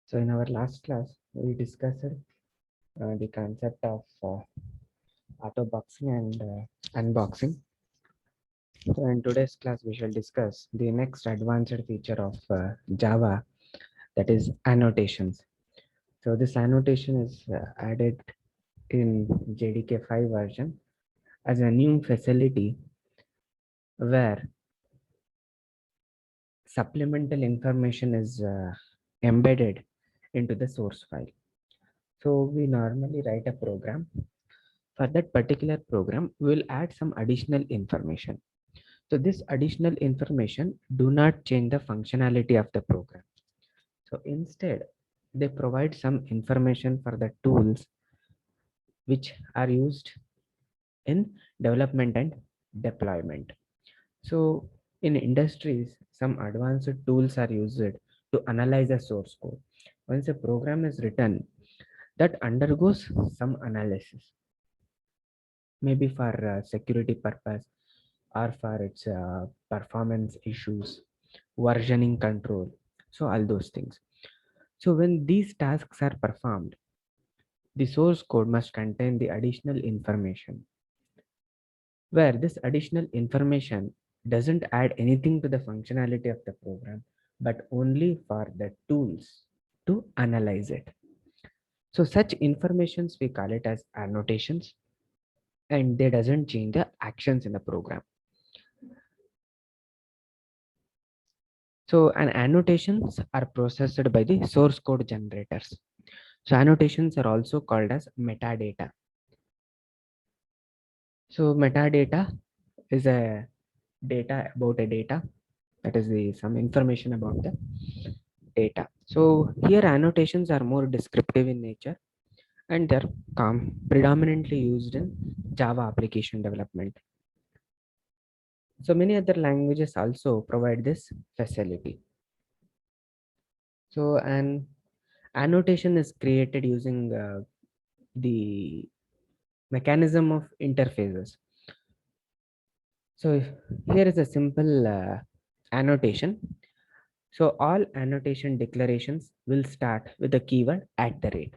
So in our last class, we discussed the concept of auto boxing and unboxing. So in today's class, we shall discuss the next advanced feature of Java, that is annotations. So this annotation is added in JDK 5 version as a new facility where supplemental information is embedded into the source file. So we normally write a program. For that particular program, we will add some additional information. So this additional information do not change the functionality of the program. So instead, they provide some information for the tools which are used in development and deployment. So in industries, some advanced tools are used to analyze a source code. Once a program is written, that undergoes some analysis, maybe for security purpose or for its performance issues, versioning control. So all those things. So when these tasks are performed, the source code must contain the additional information, where this additional information doesn't add anything to the functionality of the program, but only for the tools to analyze it. So such informations we call it as annotations, and they doesn't change the actions in the program. So and annotations are processed by the source code generators. So annotations are also called as metadata. So metadata is a data about a data, that is the some information about the data. So here annotations are more descriptive in nature, and they're predominantly used in Java application development. So many other languages also provide this facility. So an annotation is created using the mechanism of interfaces. So here is a simple annotation. So all annotation declarations will start with the keyword at the rate.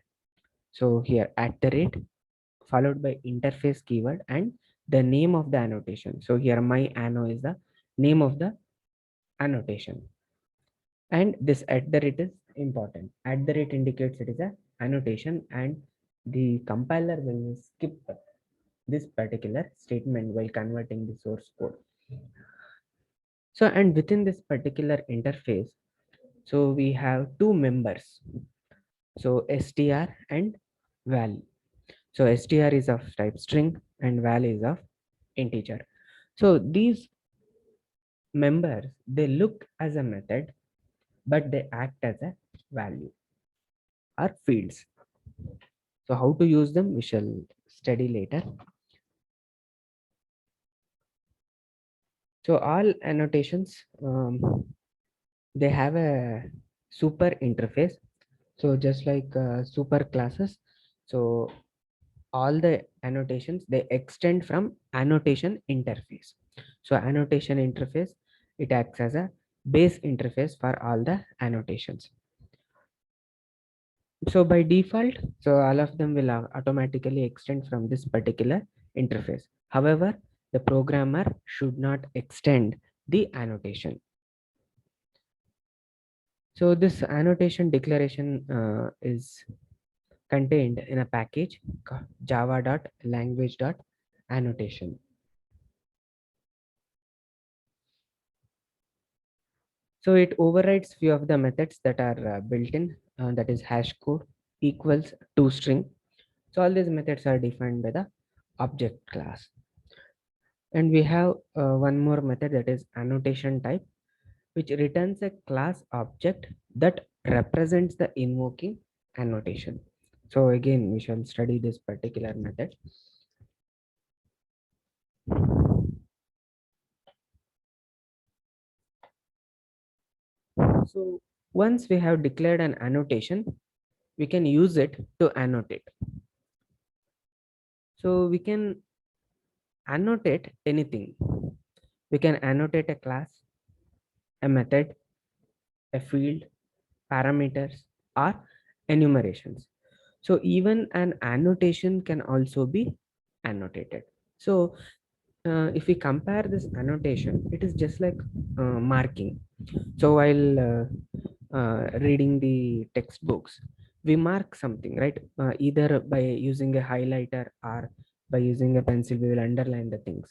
So here at the rate followed by interface keyword and the name of the annotation. So here my anno is the name of the annotation. And this at the rate is important. At the rate indicates it is a annotation, and the compiler will skip this particular statement while converting the source code. So and within this particular interface, so we have two members, so str and val. So str is of type string and val is of integer. So these members, they look as a method, but they act as a value or fields. So how to use them, we shall study later. So all annotations, they have a super interface. So just like super classes, so all the annotations, they extend from annotation interface. So annotation interface, it acts as a base interface for all the annotations. So by default, so all of them will automatically extend from this particular interface. However, the programmer should not extend the annotation. So this annotation declaration is contained in a package java.language.annotation. So it overrides few of the methods that are built in, that is hash code equals toString. So all these methods are defined by the object class. And we have one more method, that is annotation type, which returns a class object that represents the invoking annotation. So again, we shall study this particular method. So once we have declared an annotation, we can use it to annotate. So we can annotate anything. We can annotate a class, a method, a field, parameters. or enumerations. So even an annotation can also be annotated. So if we compare this annotation, it is just like marking. So while reading the textbooks, we mark something, right? Either by using a highlighter or by using a pencil, we will underline the things.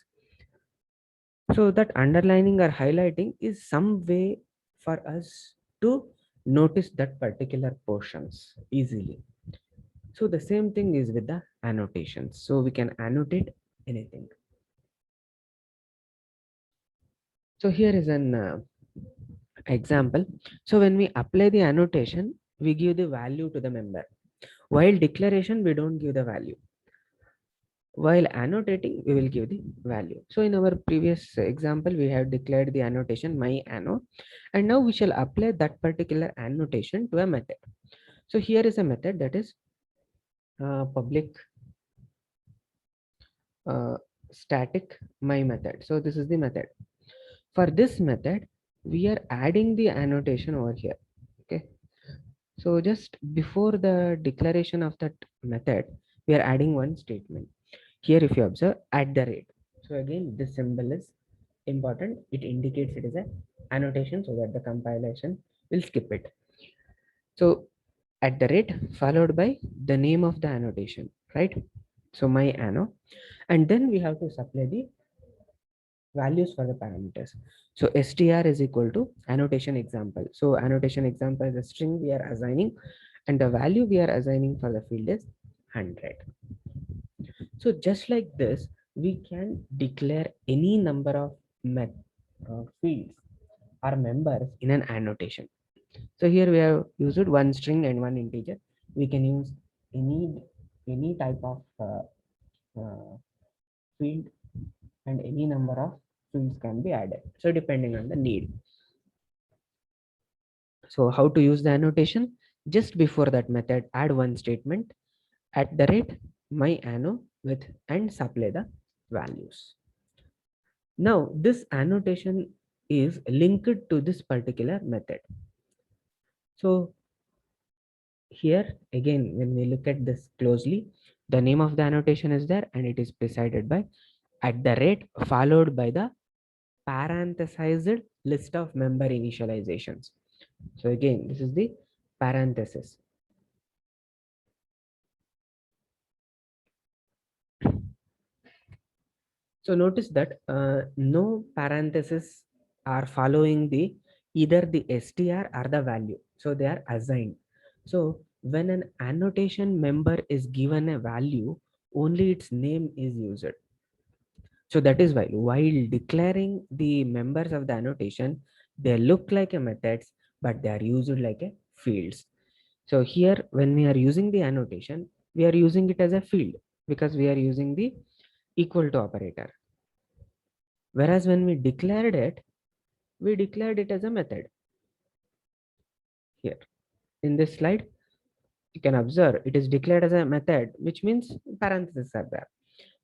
So that underlining or highlighting is some way for us to notice that particular portions easily. So the same thing is with the annotations. So we can annotate anything. So here is an example. So when we apply the annotation, we give the value to the member. While declaration, we don't give the value. While annotating, we will give the value. So in our previous example, we have declared the annotation my anno, and now we shall apply that particular annotation to a method. So here is a method that is public uh, static my method. So this is the method. For this method, we are adding the annotation over here. Okay. So just before the declaration of that method, we are adding one statement. Here, if you observe, at the rate. So again, this symbol is important. It indicates it is a annotation so that the compilation will skip it. So at the rate followed by the name of the annotation, right? So my anno, and then we have to supply the values for the parameters. So str is equal to annotation example. So annotation example is a string we are assigning, and the value we are assigning for the field is 100. So just like this, we can declare any number of fields or members in an annotation. So here we have used one string and one integer. We can use any type of field, and any number of fields can be added. So depending on the need. So how to use the annotation? Just before that method, add one statement at the rate my anno with and supply the values. Now this annotation is linked to this particular method. So here again, when we look at this closely, the name of the annotation is there and it is preceded by at the rate followed by the parenthesized list of member initializations. So again, this is the parenthesis. So notice that no parentheses are following the either the str or the value. So they are assigned. So when an annotation member is given a value, only its name is used. So that is why while declaring the members of the annotation, they look like a methods, but they are used like a fields. So here, when we are using the annotation, we are using it as a field because we are using the equal to operator. Whereas when we declared it as a method. Here in this slide, you can observe it is declared as a method, which means parentheses are there.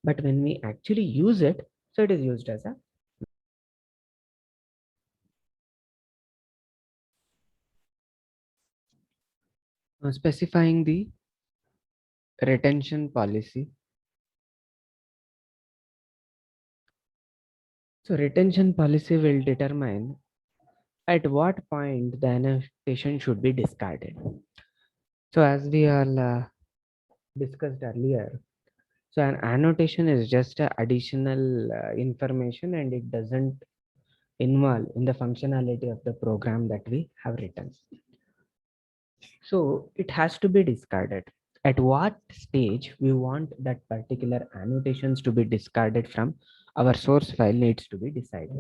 But when we actually use it, so it is used as a specifying the retention policy. So retention policy will determine at what point the annotation should be discarded. So as we all discussed earlier, so an annotation is just a additional information and it doesn't involve in the functionality of the program that we have written. So it has to be discarded. At what stage we want that particular annotations to be discarded from our source file needs to be decided.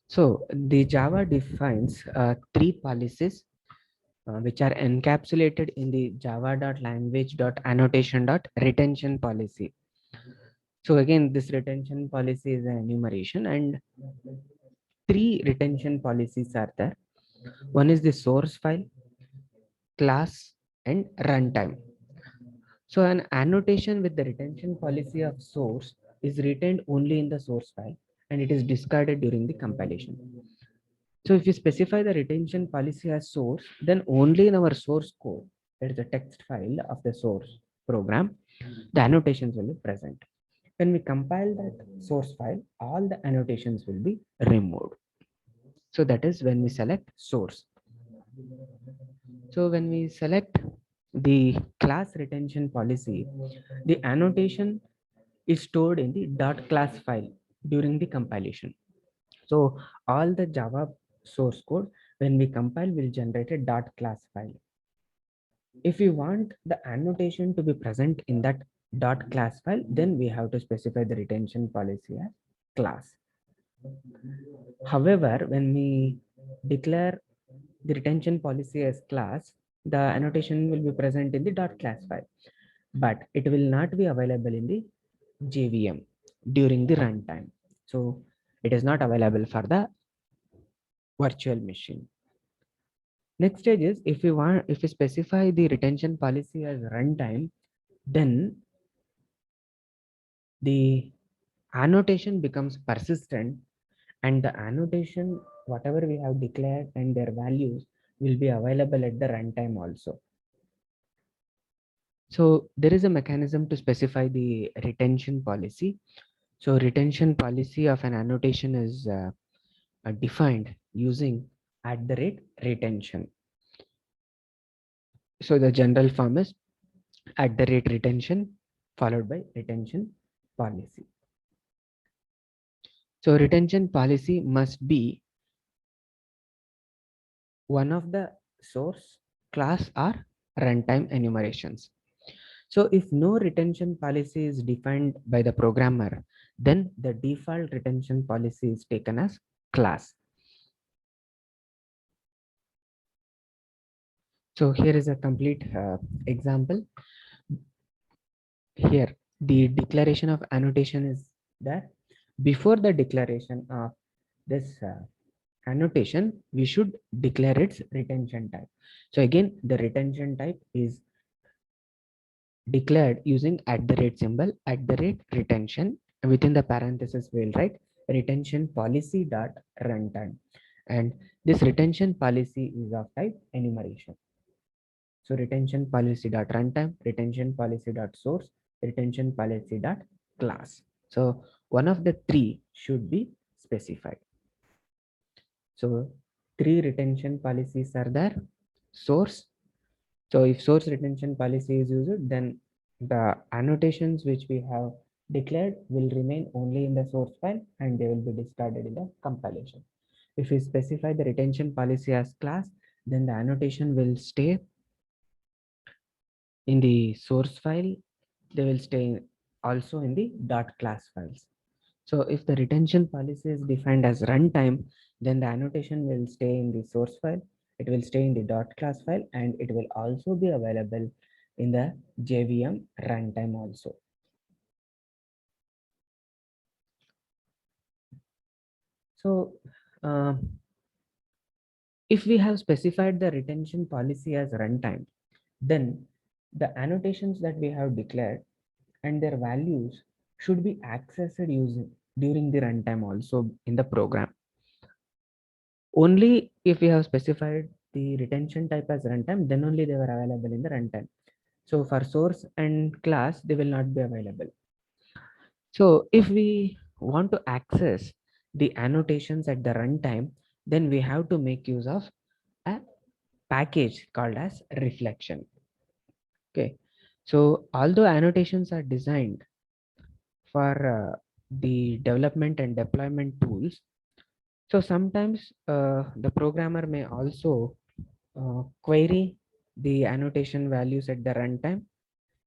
So the Java defines three policies which are encapsulated in the java.language.annotation.retention policy. So again, this retention policy is an enumeration and three retention policies are there. One is the source file, class, and runtime. So an annotation with the retention policy of source is retained only in the source file and it is discarded during the compilation. So if you specify the retention policy as source, then only in our source code, that is the text file of the source program, the annotations will be present. When we compile that source file, all the annotations will be removed. So that is when we select source. So when we select the class retention policy, the annotation is stored in the .class file during the compilation. So all the Java source code, when we compile, will generate a .class file. If we want the annotation to be present in that .class file, then we have to specify the retention policy as class. However, when we declare the retention policy as class, the annotation will be present in the .class file, but it will not be available in the JVM during the runtime. So it is not available for the virtual machine. Next stage is if we specify the retention policy as runtime, then the annotation becomes persistent and the annotation, whatever we have declared and their values will be available at the runtime also. So there is a mechanism to specify the retention policy. So retention policy of an annotation is defined using @retention. So the general form is @retention followed by retention policy. So retention policy must be one of the source, class, or runtime enumerations. So if no retention policy is defined by the programmer, then the default retention policy is taken as class. So here is a complete example. Here, the declaration of annotation is there. Before the declaration of this annotation, we should declare its retention type. So again, the retention type is declared using @symbol, @retention. Within the parentheses, we'll write retention policy dot runtime. And this retention policy is of type enumeration. So retention policy dot runtime, retention policy dot source, retention policy dot class. So one of the three should be specified. So three retention policies are there. Source. So if source retention policy is used, then the annotations which we have declared will remain only in the source file and they will be discarded in the compilation. If we specify the retention policy as class, then the annotation will stay in the source file. They will stay also in the .class files. So if the retention policy is defined as runtime, then the annotation will stay in the source file. It will stay in the .class file and it will also be available in the JVM runtime also. So if we have specified the retention policy as runtime, then the annotations that we have declared and their values should be accessed using during the runtime also in the program. Only if we have specified the retention type as runtime, then only they were available in the runtime. So for source and class, they will not be available. So if we want to access the annotations at the runtime, then we have to make use of a package called as reflection. Okay. So although annotations are designed for the development and deployment tools, so sometimes the programmer may also query the annotation values at the runtime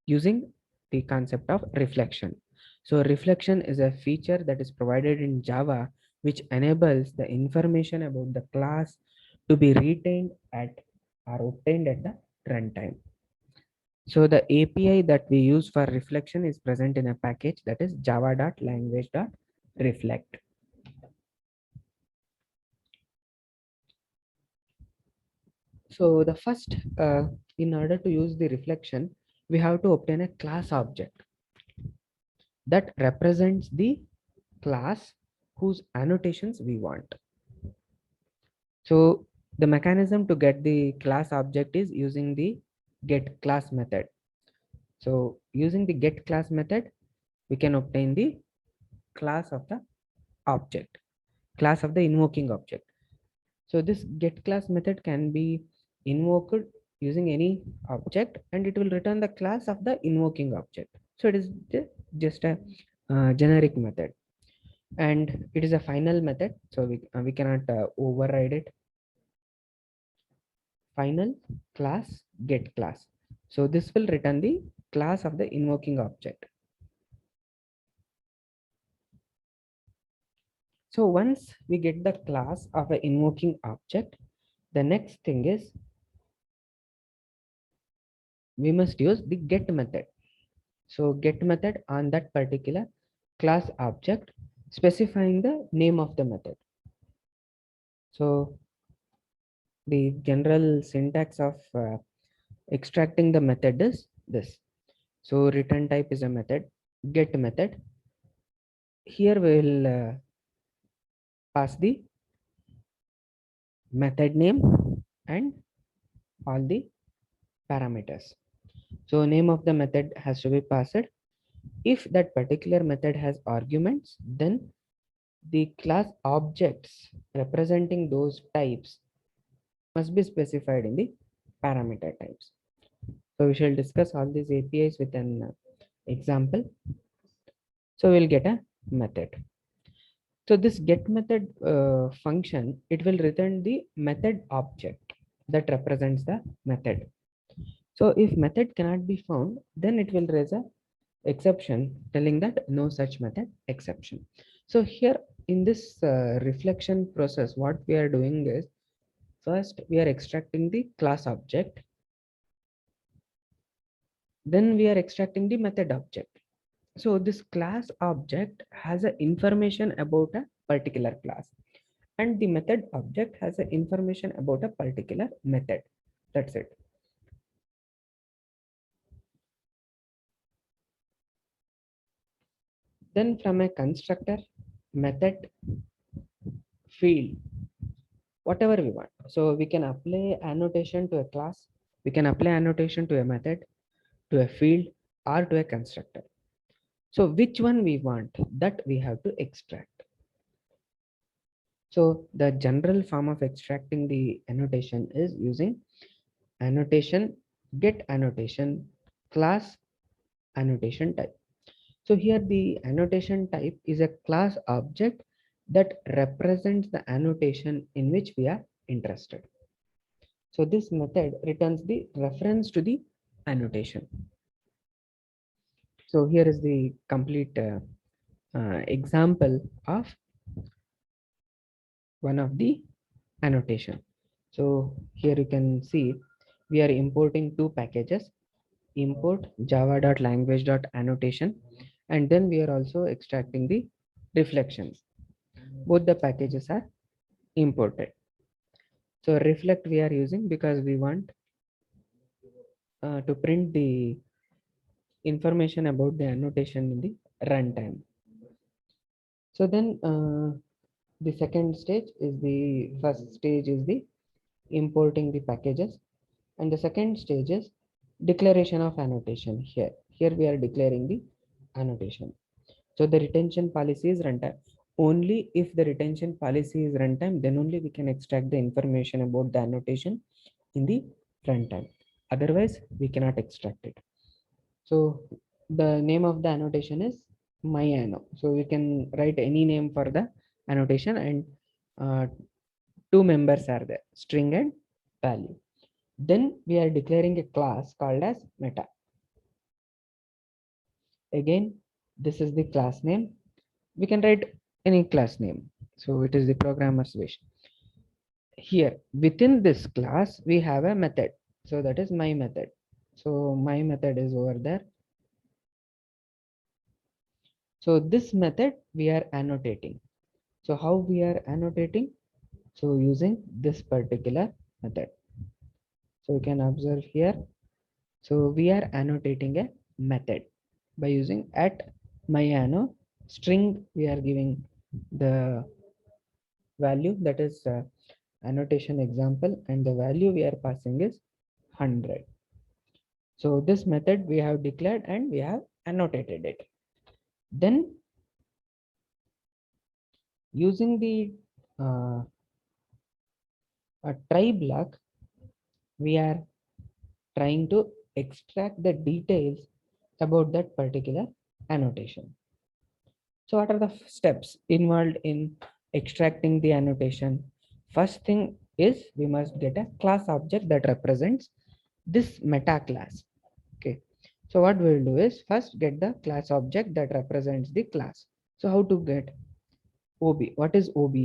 using the concept of reflection. So reflection is a feature that is provided in Java, which enables the information about the class to be retained at or obtained at the runtime. So the API that we use for reflection is present in a package that is java.language.reflect. So the first, in order to use the reflection, we have to obtain a class object that represents the class whose annotations we want. So the mechanism to get the class object is using the get class method. So using the get class method, we can obtain the class of the object, class of the invoking object. So this get class method can be invoked using any object and it will return the class of the invoking object. So it is just a generic method and it is a final method. So we cannot override it. Final class get class. So this will return the class of the invoking object. So once we get the class of an invoking object, the next thing is we must use the get method. So get method on that particular class object, specifying the name of the method. So the general syntax of extracting the method is this. So return type is a method, get method. Here we will pass the method name and all the parameters. So name of the method has to be passed. If that particular method has arguments, then the class objects representing those types must be specified in the parameter types. So we shall discuss all these APIs with an example. So we'll get a method. So this get method function, it will return the method object that represents the method. So if method cannot be found, then it will raise a exception telling that no such method exception. So here in this reflection process, what we are doing is first we are extracting the class object, then we are extracting the method object. So this class object has a information about a particular class and the method object has a information about a particular method. That's it. Then from a constructor, method, field, whatever we want. So we can apply annotation to a class, we can apply annotation to a method, to a field, or to a constructor. So which one we want, that we have to extract. So the general form of extracting the annotation is using annotation, get annotation, class annotation type. So here the annotation type is a class object that represents the annotation in which we are interested. So this method returns the reference to the annotation. So here is the complete example of one of the annotation. So here you can see we are importing two packages, import java.language.annotation, and then we are also extracting the reflections. Both the packages are imported. So reflect we are using because we want to print the information about the annotation in the runtime. So then the second stage is the first stage is the importing the packages, and the second stage is declaration of annotation. Here we are declaring the annotation. So the retention policy is runtime. Only if the retention policy is runtime, then only we can extract the information about the annotation in the runtime. Otherwise, we cannot extract it. So the name of the annotation is myAnno. So we can write any name for the annotation, and uh, two members are there, string and value. Then we are declaring a class called as meta. Again, this is the class name. We can write any class name. So it is the programmer's wish. Here within this class, we have a method. So that is my method. So my method is over there. So this method we are annotating. So how we are annotating? So using this particular method. So you can observe here, So we are annotating a method by using at myAnno string. We are giving the value, that is annotation example, and the value we are passing is 100. So this method we have declared and we have annotated it. Then using the try block, we are trying to extract the details about that particular annotation. So what are the steps involved in extracting the annotation? First thing is we must get a class object that represents this meta class. Okay. So what we'll do is first get the class object that represents the class. So how to get OB? What is OB?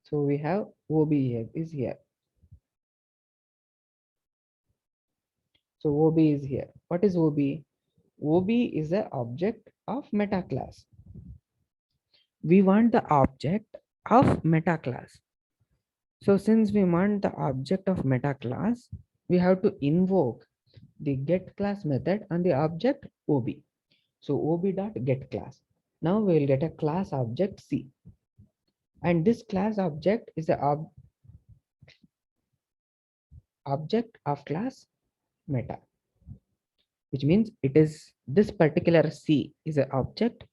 So we have OB here is here. So OB is here. What is OB? OB is an object of meta class. We want the object of meta class. So since we want the object of meta class, we have to invoke the get class method on the object OB. So OB dot get class. Now we will get a class object C. And this class object is the object of class meta, which means it is this particular C is an object.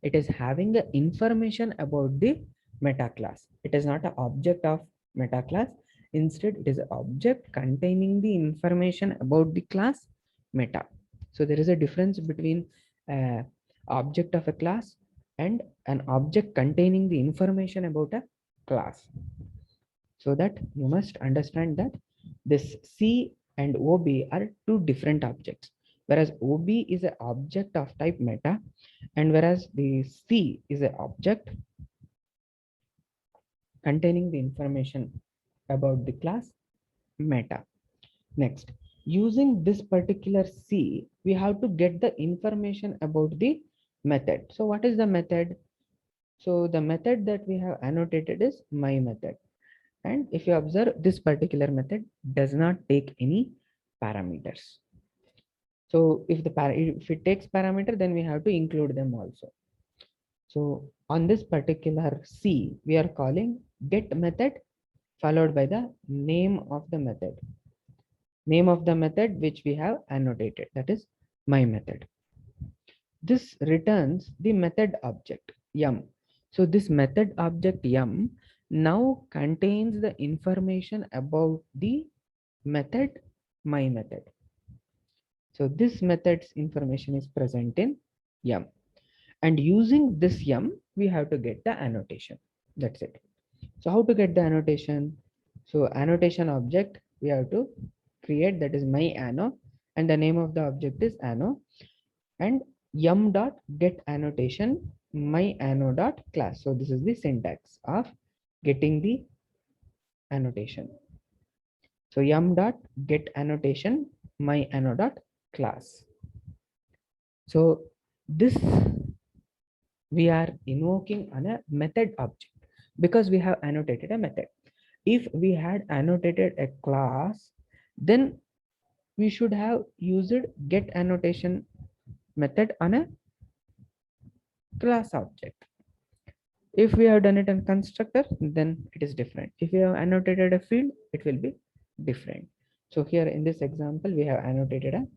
It is having the information about the meta class. It is not an object of meta class. Instead, it is an object containing the information about the class meta. So there is a difference between object of a class and an object containing the information about a class. So that you must understand that this C and OB are two different objects, whereas OB is an object of type meta, and whereas the C is an object containing the information about the class meta. Next, using this particular C, we have to get the information about the method. So what is the method? So the method that we have annotated is my method. And if you observe, this particular method does not take any parameters. So if it takes parameter, then we have to include them also. So on this particular C, we are calling get method followed by the name of the method. Name of the method which we have annotated, that is my method. This returns the method object yum. So this method object yum now contains the information about the method my method. So this method's information is present in yum, and using this yum we have to get the annotation. That's it. So how to get the annotation? So annotation object we have to create, that is my anno, and the name of the object is anno, and yum dot get annotation my anno dot class. So this is the syntax of getting the annotation. So yum dot get annotation my anno dot class. So this we are invoking on a method object because we have annotated a method. If we had annotated a class, then we should have used get annotation method on a class object. If we have done it in constructor, then it is different. If we have annotated a field, it will be different. So here in this example, we have annotated a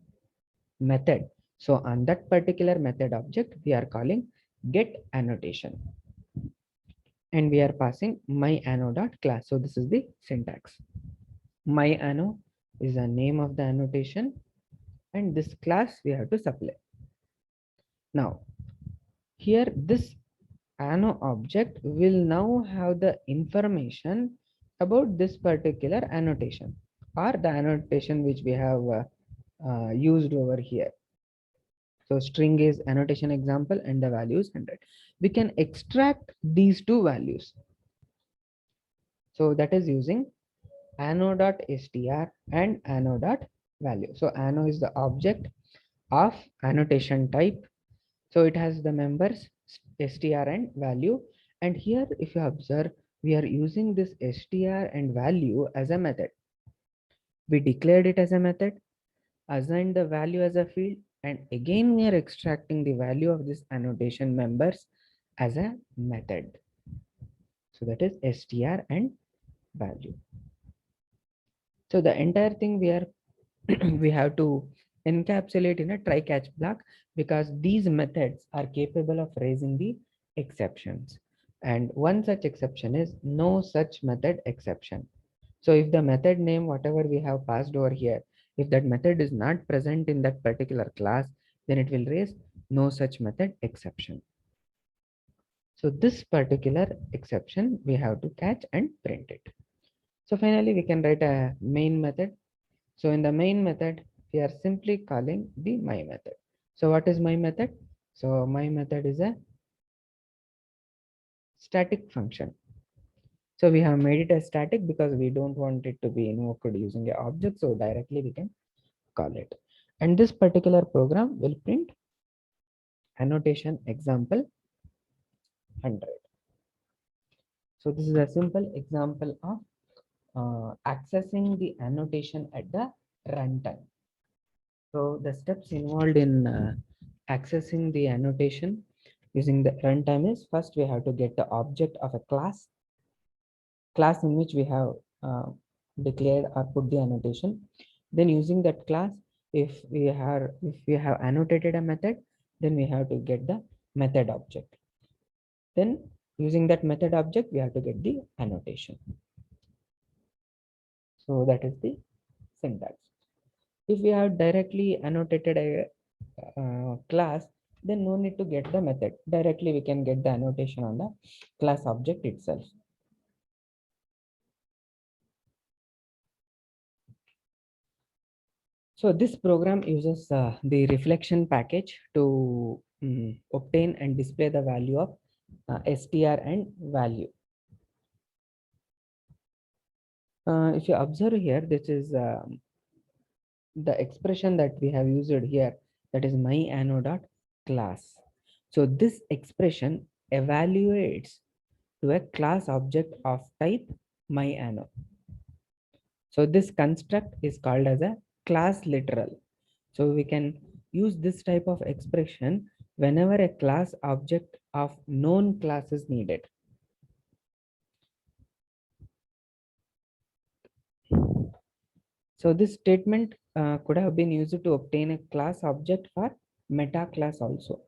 method. So on that particular method object, we are calling get annotation. And we are passing my anno dot class. So this is the syntax. My anno is the name of the annotation, and this class we have to supply. Now, here this anno object will now have the information about this particular annotation or the annotation which we have used over here. So string is annotation example and the value is 100. We can extract these two values. So that is using anno.str and anno.value. So anno is the object of annotation type. So it has the members str and value. And here if you observe, we are using this str and value as a method. We declared it as a method. assign the value as a field, and again we are extracting the value of this annotation members as a method. So that is str and value. So the entire thing we are we have to encapsulate in a try catch block, because these methods are capable of raising the exceptions. And one such exception is no such method exception. So if the method name, whatever we have passed over here, if that method is not present in that particular class, then it will raise no such method exception. So this particular exception we have to catch and print it. So finally we can write a main method. So in the main method, we are simply calling the my method. So what is my method? So my method is a static function. So we have made it a static because we don't want it to be invoked using an object. So directly we can call it. And this particular program will print annotation example 100. So this is a simple example of accessing the annotation at the runtime. So the steps involved in accessing the annotation using the runtime is, first we have to get the object of a class in which we have declared or put the annotation. Then using that class, if we have annotated a method, then we have to get the method object. Then using that method object, we have to get the annotation. So that is the syntax. If we have directly annotated a class, then no need to get the method. Directly we can get the annotation on the class object itself. So this program uses the reflection package to obtain and display the value of str and value. If you observe here, this is the expression that we have used here, that is my anno dot class. So this expression evaluates to a class object of type my anno. So this construct is called as a class literal. So we can use this type of expression whenever a class object of known class is needed. So this statement could have been used to obtain a class object for meta class also,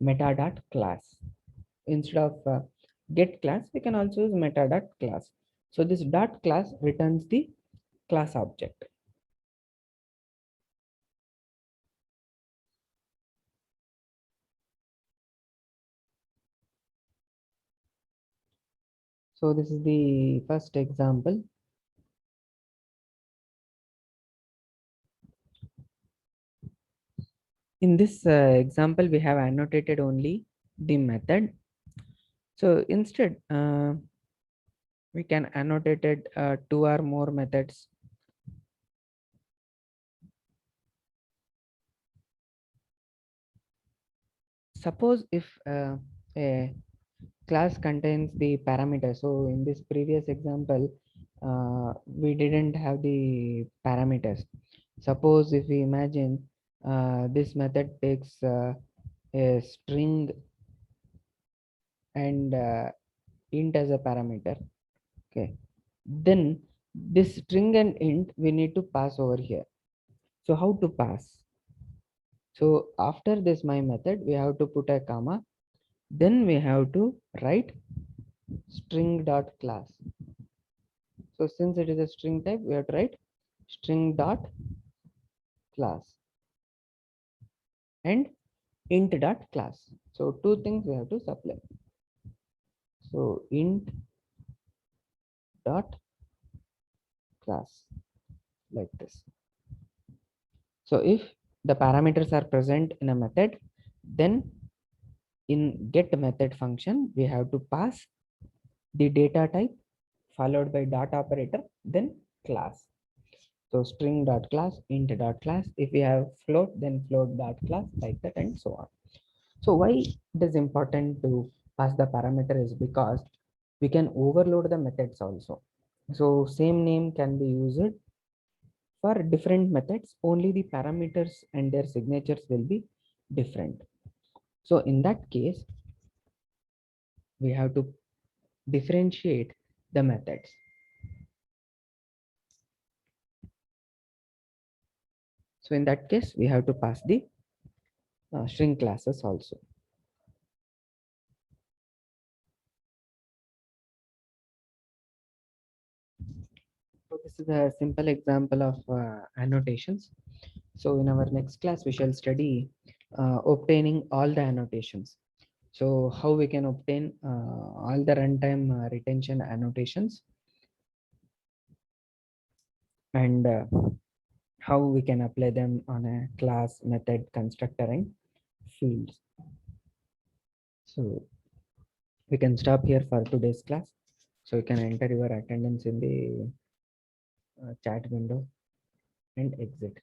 meta dot class. Instead of get class, we can also use meta dot class. So this dot class returns the class object. So this is the first example. In this example, we have annotated only the method. So instead, we can annotate it, 2 or more methods. Suppose if a class contains the parameter. So in this previous example, we didn't have the parameters. Suppose if we imagine this method takes a string and int as a parameter. Okay, then this string and int we need to pass over here. So how to pass? So after this my method, we have to put a comma. Then we have to write string dot class. So since it is a string type, we have to write string dot class and int dot class. So two things we have to supply. So int dot class like this. So if the parameters are present in a method, then in get method function, we have to pass the data type followed by dot operator, then class. So string dot class, int dot class. If we have float, then float dot class, like that, and so on. So why it is important to pass the parameter is because we can overload the methods also. So same name can be used For different methods, only the parameters and their signatures will be different. So in that case, we have to differentiate the methods. So in that case, we have to pass the string classes also. So this is a simple example of annotations. So in our next class, we shall study obtaining all the annotations. So how we can obtain all the runtime retention annotations, and how we can apply them on a class, method, constructor, and fields. So we can stop here for today's class. So you can enter your attendance in the chat window and exit.